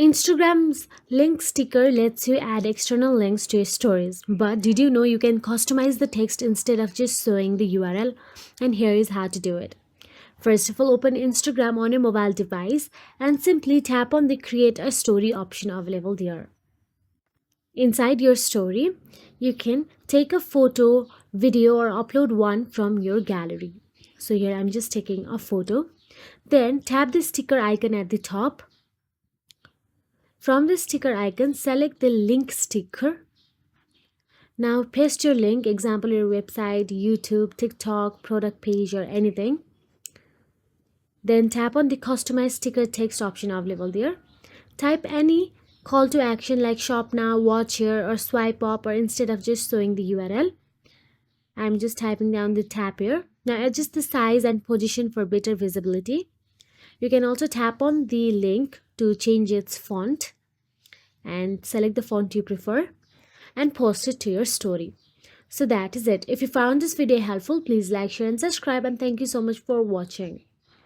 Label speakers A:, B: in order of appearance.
A: Instagram's link sticker lets you add external links to your stories, but did you know you can customize the text instead of just showing the URL? And here is how to do it. First of all, open Instagram on your mobile device and simply tap on the Create a Story option available there. Inside your story, you can take a photo, video, or upload one from your gallery. So here I'm just taking a photo. Then tap the sticker icon at the top. From the sticker icon, select the link sticker. Now paste your link, example your website, YouTube, TikTok, product page, or anything. Then tap on the customize sticker text option available there. Type any call to action like shop now, watch here, or swipe up, or instead of just showing the URL. I'm just typing down the tab here. Now adjust the size and position for better visibility. You can also tap on the link to change its font and select the font you prefer and post it to your story. So that is it. If you found this video helpful, please like, share and subscribe, and thank you so much for watching.